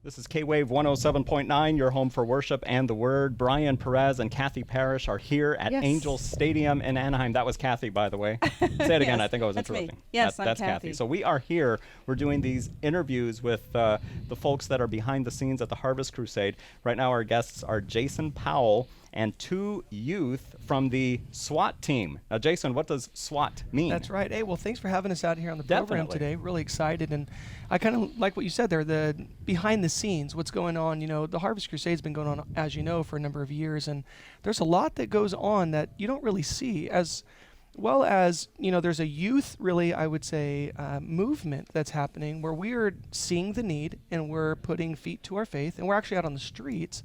This is K-Wave 107.9, your home for worship and the word. Brian Perez and Kathy Parrish are here at Angel Stadium in Anaheim. That was Kathy, by the way. Say it again. I think I was interrupting. Me. Yes, that's Kathy. So we are here. We're doing these interviews with the folks that are behind the scenes at the Harvest Crusade. Right now our guests are Jason Powell and two youth from the SWAT team. Now, Jason, what does SWAT mean? That's right. Hey, well, thanks for having us out here on the program today. Really excited. And I kind of like what you said there, the behind the scenes, what's going on. You know, the Harvest Crusade's been going on, as you know, for a number of years. And there's a lot that goes on that you don't really see, as well as, you know, there's a youth, really, I would say, movement that's happening where we are seeing the need and we're putting feet to our faith. And we're actually out on the streets,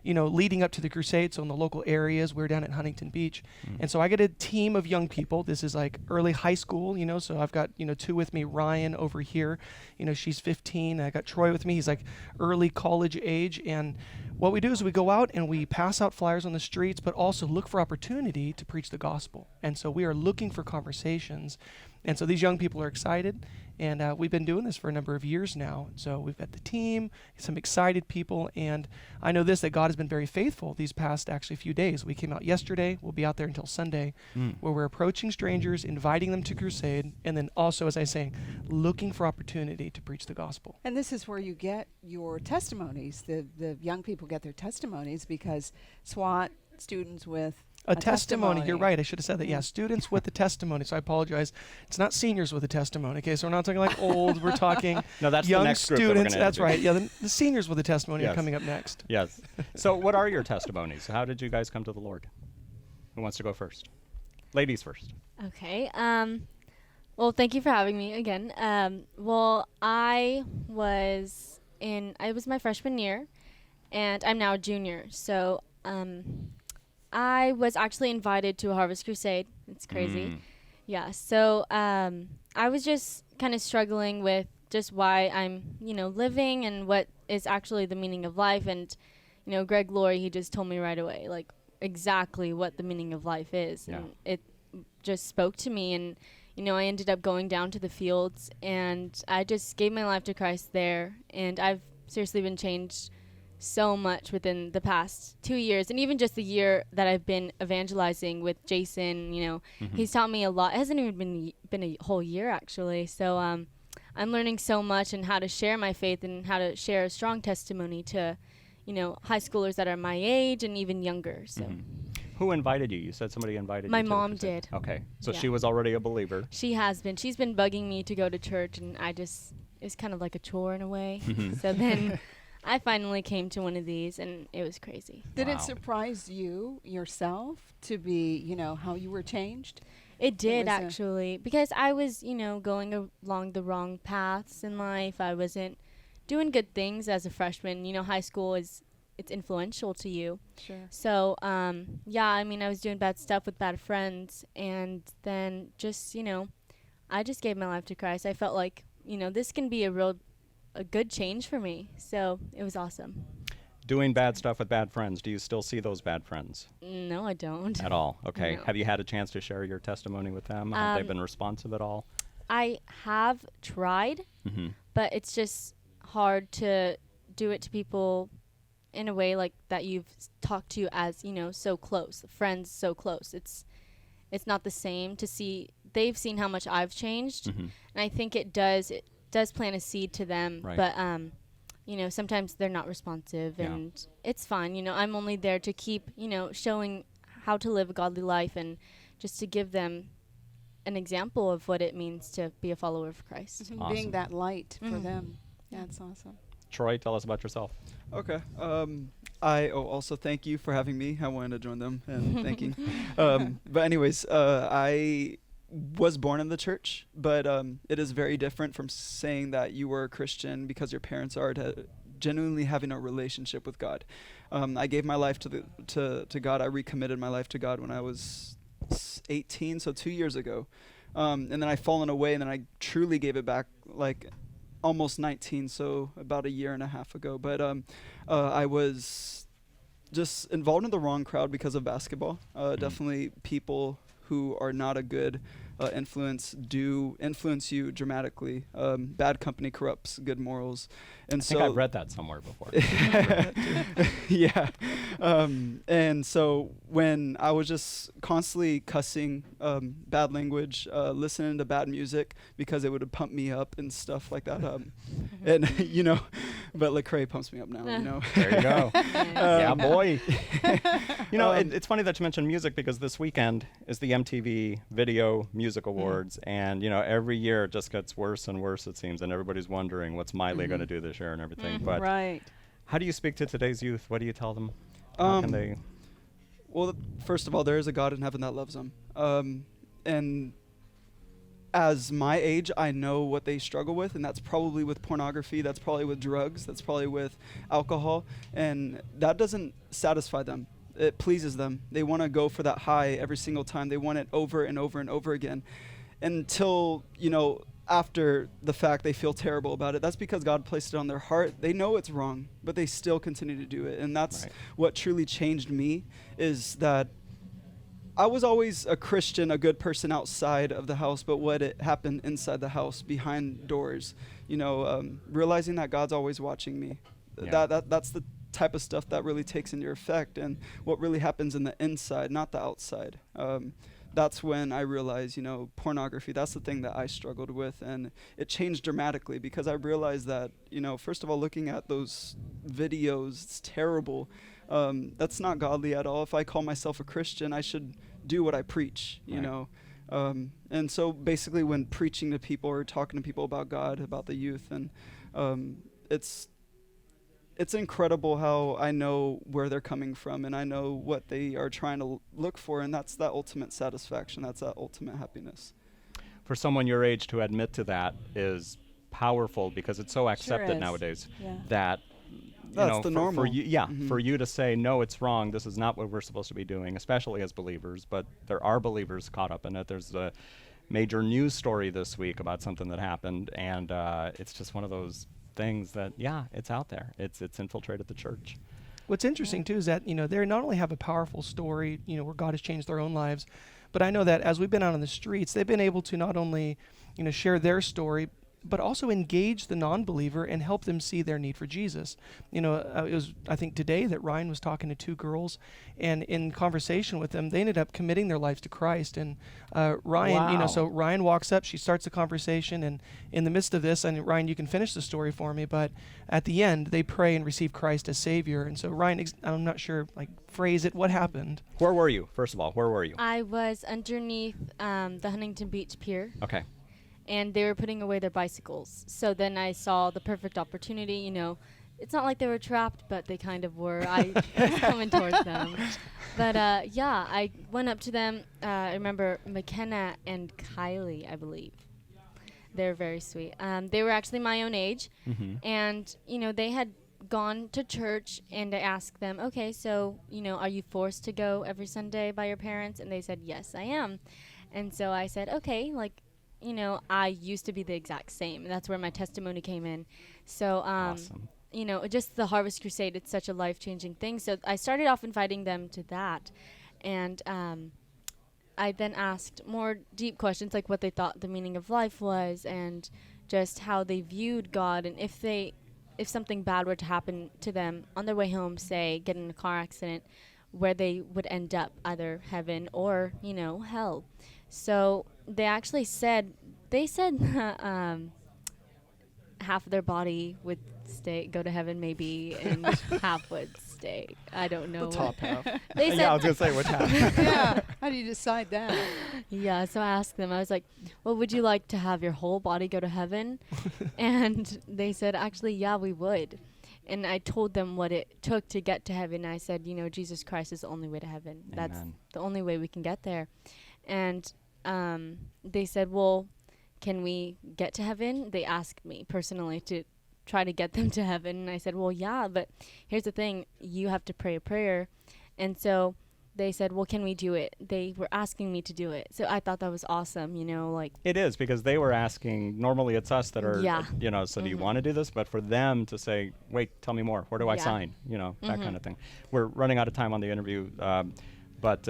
you know, leading up to the crusade. So in the local areas, we're down at Huntington Beach. And so I get a team of young people. This is like early high school, you know, so I've got, you know, two with me, Ryan over here, you know, she's 15. I got Troy with me. He's like early college age. And what we do is we go out and we pass out flyers on the streets, but also look for opportunity to preach the gospel. And so we are looking for conversations. And so these young people are excited, and we've been doing this for a number of years now. So we've got the team, some excited people, and I know this, that God has been very faithful these past actually few days. We came out yesterday, we'll be out there until Sunday, where we're approaching strangers, inviting them to crusade, and then also, as I say, looking for opportunity to preach the gospel. And this is where you get your testimonies. The young people get their testimonies because SWAT students with a testimony. You're right. I should have said that. Yeah, students with a testimony. So I apologize. It's not seniors with a testimony. Okay, so we're not talking like old. We're talking no, that's young the next students. That's right. Yeah, the seniors with a testimony are coming up next. Yes. So what are your testimonies? How did you guys come to the Lord? Who wants to go first? Ladies first. Okay. Well, thank you for having me again. Well, I was my freshman year, and I'm now a junior. So I was actually invited to a Harvest Crusade. It's crazy. Yeah. So I was just kind of struggling with just why I'm, you know, living and what is actually the meaning of life. And, you know, Greg Laurie, he just told me right away, like, exactly what the meaning of life is. Yeah. And it just spoke to me. And, you know, I ended up going down to the fields, and I just gave my life to Christ there. And I've seriously been changed so much within the past 2 years, and even just the year that I've been evangelizing with Jason. You know, he's taught me a lot. It hasn't even been a whole year, actually. So I'm learning so much, and how to share my faith and how to share a strong testimony to, you know, high schoolers that are my age and even younger. So Who invited you? You said somebody invited you. My mom did. Okay, so Yeah. she was already a believer. She has been. She's been bugging me to go to church, and it's kind of like a chore in a way. So then I finally came to one of these, and it was crazy. Did it surprise you yourself to be, you know, how you were changed? It did, actually, because I was, you know, going along the wrong paths in life. I wasn't doing good things as a freshman. You know, high school it's influential to you. Sure. So, yeah, I mean, I was doing bad stuff with bad friends, and then just, you know, I just gave my life to Christ. I felt like, you know, this can be a good change for me. So it was awesome. Doing bad stuff with bad friends. Do you still see those bad friends? No, I don't. At all? Okay. No. Have you had a chance to share your testimony with them? Have they been responsive at all? I have tried, but it's just hard to do it to people in a way like that you've talked to as, you know, so close, friends so close. It's not the same to see. They've seen how much I've changed, and I think it does plant a seed to them. Right. But you know, sometimes they're not responsive, and it's fine. You know, I'm only there to keep, you know, showing how to live a godly life, and just to give them an example of what it means to be a follower of Christ. Awesome. Being that light for them. Yeah, it's awesome. Troy, tell us about yourself. Okay. I also thank you for having me. I wanted to join them and thanking. But anyways, I was born in the church, but it is very different from saying that you were a Christian because your parents are, to genuinely having a relationship with God. I gave my life to God. I recommitted my life to God when I was 18, so 2 years ago. And then I fallen away, and then I truly gave it back like almost 19, so about a year and a half ago. But I was just involved in the wrong crowd because of basketball. Definitely people who are not a good influence do influence you dramatically. Bad company corrupts good morals. And I think so I've read that somewhere before. yeah. And so when I was just constantly cussing bad language, listening to bad music because it would pump me up and stuff like that. And, you know, but Lecrae pumps me up now, you know. There you go. Yeah, boy. You know, Um, it's funny that you mentioned music because this weekend is the MTV Video Music Awards. And, you know, every year it just gets worse and worse, it seems. And everybody's wondering what's Miley going to do this year and everything. But Right. how do you speak to today's youth? What do you tell them? How can they? Well, first of all, there is a God in heaven that loves them. And as my age, I know what they struggle with, and that's probably with pornography, that's probably with drugs, that's probably with alcohol, and that doesn't satisfy them. It pleases them. They want to go for that high every single time. They want it over and over and over again until, you know, after the fact they feel terrible about it. That's because God placed it on their heart. They know it's wrong, but they still continue to do it. And that's Right. what truly changed me, is that I was always a Christian, a good person outside of the house, but what it happened inside the house, behind doors, you know, realizing that God's always watching me. Yeah. That's the type of stuff that really takes into effect, and what really happens in the inside, not the outside. That's when I realized, you know, pornography, that's the thing that I struggled with, and it changed dramatically because I realized that, you know, first of all, looking at those videos, it's terrible. That's not godly at all. If I call myself a Christian, I should do what I preach, you Right. know. And so basically when preaching to people or talking to people about God, about the youth, and it's incredible how I know where they're coming from, and I know what they are trying to look for, and that's that ultimate satisfaction. That's that ultimate happiness. For someone your age to admit to that is powerful because it's so accepted is. nowadays Yeah. that That's know, the for normal. you, yeah, Mhm. for you to say no, it's wrong. This is not what we're supposed to be doing, especially as believers. But there are believers caught up in it. There's a major news story this week about something that happened, and it's just one of those things that, yeah, it's out there. It's infiltrated the church. What's interesting too is that, you know, they not only have a powerful story, you know, where God has changed their own lives, but I know that as we've been out on the streets, they've been able to not only, you know, share their story, but also engage the non-believer and help them see their need for Jesus. You know, it was, I think, today that Ryan was talking to two girls, and in conversation with them, they ended up committing their lives to Christ. And Ryan, you know, Wow. so Ryan walks up, she starts the conversation, and in the midst of this, and Ryan, you can finish the story for me, but at the end, they pray and receive Christ as Savior. And so Ryan, I'm not sure, like, phrase it, what happened? Where were you, first of all? Where were you? I was underneath the Huntington Beach Pier, Okay. and they were putting away their bicycles. So then I saw the perfect opportunity, you know. It's not like they were trapped, but they kind of were. I was coming towards them. But yeah, I went up to them. I remember McKenna and Kylie, I believe. They're very sweet. They were actually my own age. Mm-hmm. And, you know, they had gone to church, and I asked them, okay, so, you know, are you forced to go every Sunday by your parents? And they said, yes, I am. And so I said, okay, like, you know, I used to be the exact same. That's where my testimony came in. So, Awesome. you know, just the Harvest Crusade, it's such a life-changing thing. So I started off inviting them to that. And I then asked more deep questions, like what they thought the meaning of life was, and just how they viewed God, and if something bad were to happen to them on their way home, say, get in a car accident, where they would end up, either heaven or, you know, hell. So they actually said, half of their body would go to heaven maybe, and half would stay. I don't know. The top half. They said, Yeah, I was going to say, what happened? Yeah. How do you decide that? yeah, so I asked them, I was like, well, would you like to have your whole body go to heaven? And they said, actually, yeah, we would. And I told them what it took to get to heaven. I said, you know, Jesus Christ is the only way to heaven. That's Amen. the only way we can get there. And they said, well, can we get to heaven? They asked me personally to try to get them to heaven. And I said, well, yeah, but here's the thing. You have to pray a prayer. And so they said, well, can we do it? They were asking me to do it. So I thought that was awesome, you know, like, It is, because they were asking, normally it's us that are, Yeah. you know, so do you Mhm. want to do this? But for them to say, wait, tell me more. Where do I Yeah. sign? You know, that Mhm. kind of thing. We're running out of time on the interview. But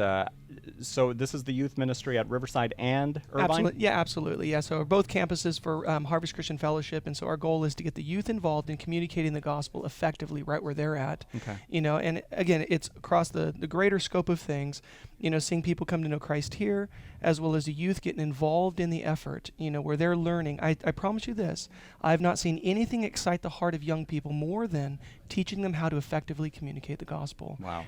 so this is the youth ministry at Riverside and Irvine? Absolutely. Yeah, so both campuses for Harvest Christian Fellowship, and so our goal is to get the youth involved in communicating the gospel effectively right where they're at. Okay. And again, it's across the greater scope of things, seeing people come to know Christ here, as well as the youth getting involved in the effort, where they're learning. I promise you this, I've not seen anything excite the heart of young people more than teaching them how to effectively communicate the gospel. Wow.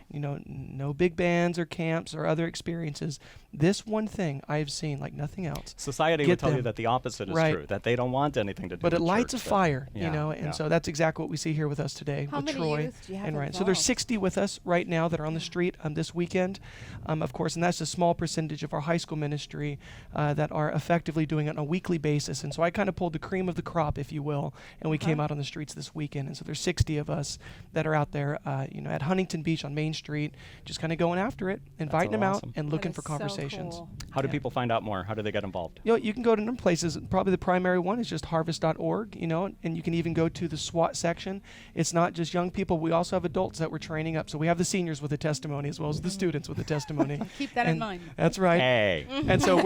No big bands or camps or other experiences. This one thing I've seen like nothing else. Society would tell you that the opposite is Right. true, that they don't want anything to do But with it lights church, a but- fire, Yeah, and so that's exactly what we see here with us today How with many Troy youth do you have and Ryan. So there's involved? 60 with us right now that are on the street this weekend, of course, and that's a small percentage of our high school ministry that are effectively doing it on a weekly basis. And so I kind of pulled the cream of the crop, if you will, and we came out on the streets this weekend. And so there's 60 of us that are out there, at Huntington Beach on Main Street, just kind of going after it, inviting them awesome. out and That looking is for so conversations. cool. How do Yeah. people find out more? How do they get involved? You can go to different places. Probably the primary one is just harvest.org, and you can even go to the SWAT section. It's not just young people. We also have adults that we're training up. So we have the seniors with a testimony as well as the students with a testimony. Keep that in And mind. That's right. Hey, And so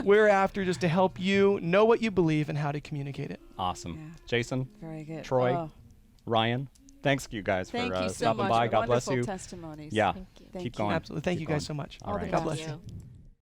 we're after just to help you know what you believe and how to communicate it. awesome. Yeah. Jason, Very good. Troy, Oh, Ryan, thanks you guys thank for you so stopping much. by. God bless Wonderful you. testimonies. Yeah, Thank you. Thank keep you. going. Absolutely. Thank Keep you guys going. so much. All All the right. God best. bless you. you.